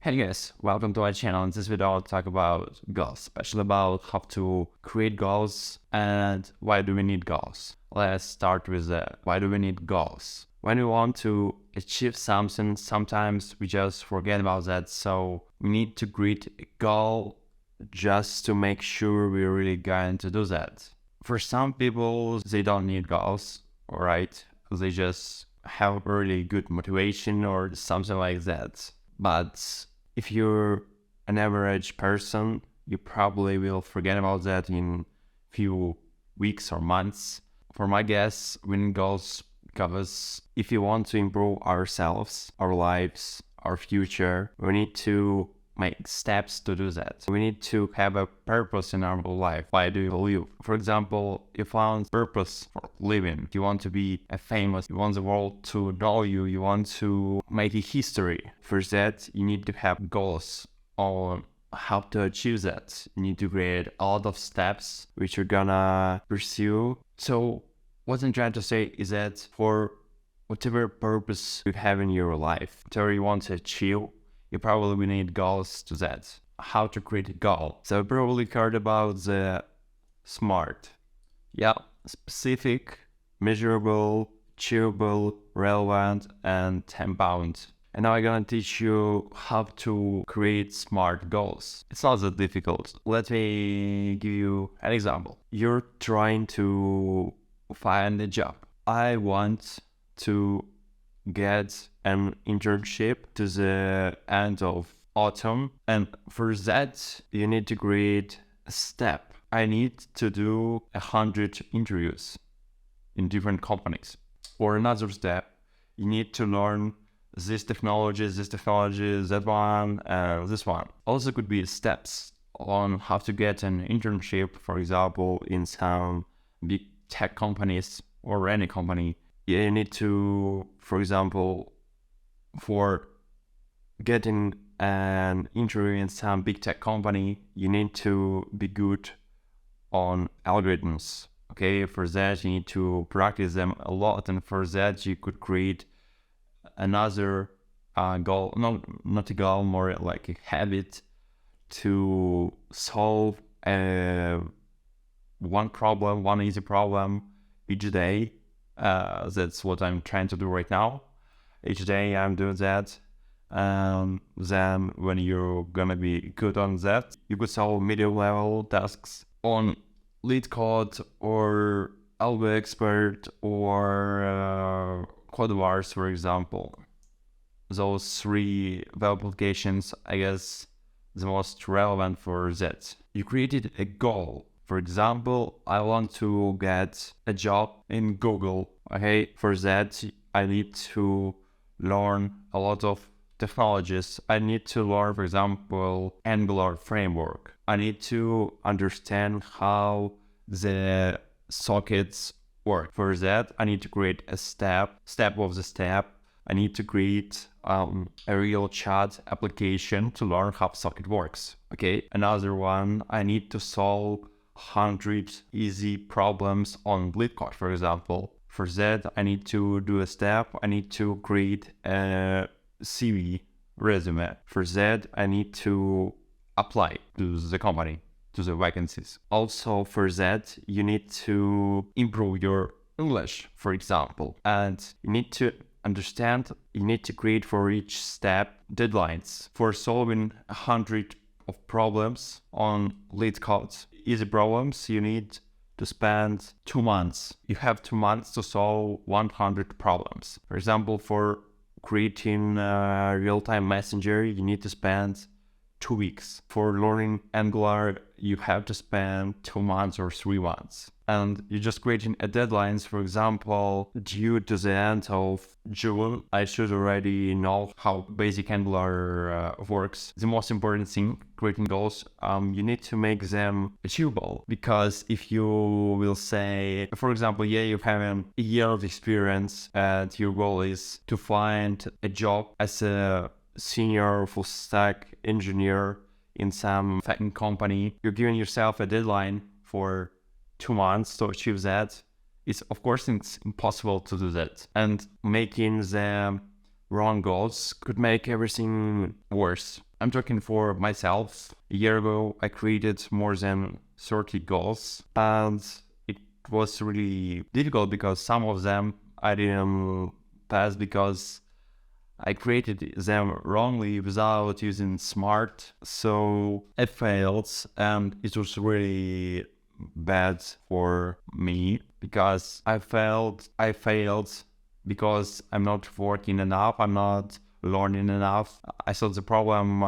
Hey guys, welcome to our channel. In this video, I'll talk about goals, especially about how to create goals and why do we need goals. Let's start with why do we need goals? When we want to achieve something, sometimes we just forget about that. So we need to create a goal just to make sure we're really going to do that. For some people, they don't need goals, all right? They just have really good motivation or something like that. But if you're an average person, you probably will forget about that in few weeks or months. For my guess, winning goals because if you want to improve ourselves, our lives, our future, we need to make steps to do that. We need to have a purpose in our life. Why do you live? For example, you found purpose for living. You want to be a famous, you want the world to know you, you want to make a history. For that, you need to have goals on how to achieve that. You need to create a lot of steps which you're gonna pursue. So what I'm trying to say is that for whatever purpose you have in your life, whatever you want to achieve, you probably need goals to that. How to create a goal. So you probably heard about the SMART. Yeah, specific, measurable, achievable, relevant, and time-bound. And now I'm gonna teach you how to create SMART goals. It's not that difficult. Let me give you an example. You're trying to find a job. I want to get an internship to the end of autumn, and for that you need to create a step. I need to do 100 interviews in different companies. For another step, you need to learn this technology, that one, this one. Also could be steps on how to get an internship, for example, in some big tech companies or any company. You need to, for example, for getting an interview in some big tech company, you need to be good on algorithms. Okay, for that you need to practice them a lot, and for that you could create another goal, not a goal, more like a habit to solve one easy problem each day. That's what I'm trying to do right now. Each day I'm doing that. Then when you're gonna be good on that, you could solve medium level tasks on lead code or algo expert or code wars, for example. Those three web applications, I guess, the most relevant for that. You created a goal. For example, I want to get a job in Google. Okay, for that, I need to learn a lot of technologies. I need to learn, for example, Angular framework. I need to understand how the sockets work. For that, I need to create a step of the step. I need to create a real chat application to learn how socket works. Okay, another one, I need to solve 100 easy problems on lead code, for example. For that, I need to do a step. I need to create a CV resume. For that, I need to apply to the company, to the vacancies. Also, for that, you need to improve your English, for example. And you need to understand, you need to create for each step deadlines. For solving 100 of problems on lead codes, easy problems, you need to spend 2 months. You have 2 months to solve 100 problems. For example, for creating a real-time messenger, you need to spend 2 weeks. For learning Angular, you have to spend 2 months or 3 months. And you're just creating a deadlines, for example, due to the end of June, I should already know how basic Angular works. The most important thing, creating goals, you need to make them achievable. Because if you will say, for example, yeah, you have a year of experience and your goal is to find a job as a senior full stack engineer in some tech company, you're giving yourself a deadline for 2 months to achieve that. It's impossible to do that, and making the wrong goals could make everything worse. I'm talking for myself. A year ago, I created more than 30 goals, and it was really difficult because some of them I didn't pass because I created them wrongly without using smart. So I failed, and it was really bad for me because I failed because I'm not working enough, I'm not learning enough. I thought the problem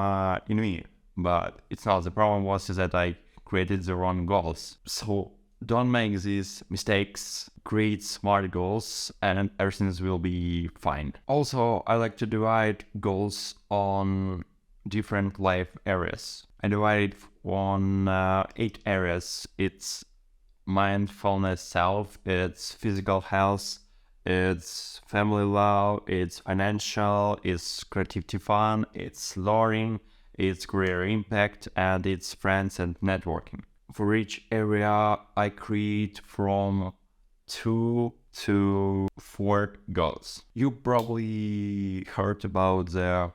in me, but it's not. The problem was that I created the wrong goals. So don't make these mistakes, create smart goals, and everything will be fine. Also, I like to divide goals on different life areas. I divide it on 8 areas. It's mindfulness self, it's physical health, it's family love, it's financial, it's creativity fun, it's learning, it's career impact, and it's friends and networking. For each area, I create from 2 to 4 goals. You probably heard about the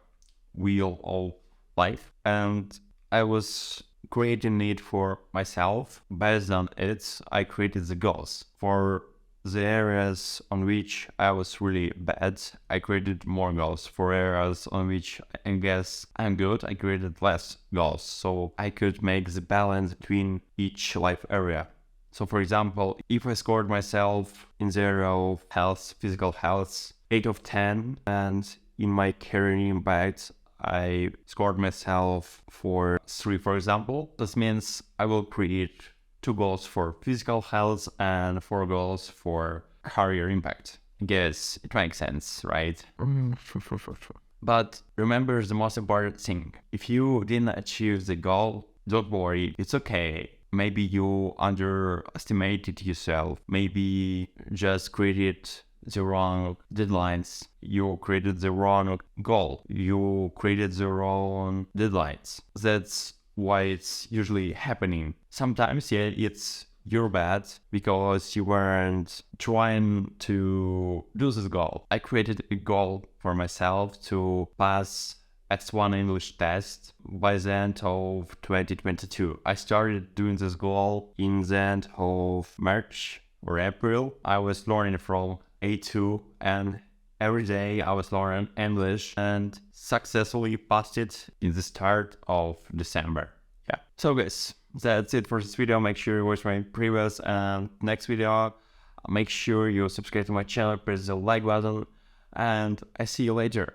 wheel of life, and I was creating it for myself. Based on it, I created the goals. For the areas on which I was really bad, I created more goals. For areas on which I guess I'm good, I created less goals. So I could make the balance between each life area. So for example, if I scored myself in the area of health, physical health, 8 of 10, and in my career impact, I scored myself for 3, for example, this means I will create 2 goals for physical health and 4 goals for career impact. I guess it makes sense, right? But remember the most important thing. If you didn't achieve the goal, don't worry, it's okay. Maybe you underestimated yourself. Maybe just created the wrong deadlines. You created the wrong goal. You created the wrong deadlines. That's why it's usually happening. Sometimes, yeah, it's your bad because you weren't trying to do this goal. I created a goal for myself to pass X1 English test by the end of 2022. I started doing this goal in the end of March or April. I was learning from A2, and every day I was learning English and successfully passed it in the start of December. Yeah. So guys, that's it for this video. Make sure you watch my previous and next video. Make sure you subscribe to my channel, press the like button, and I see you later.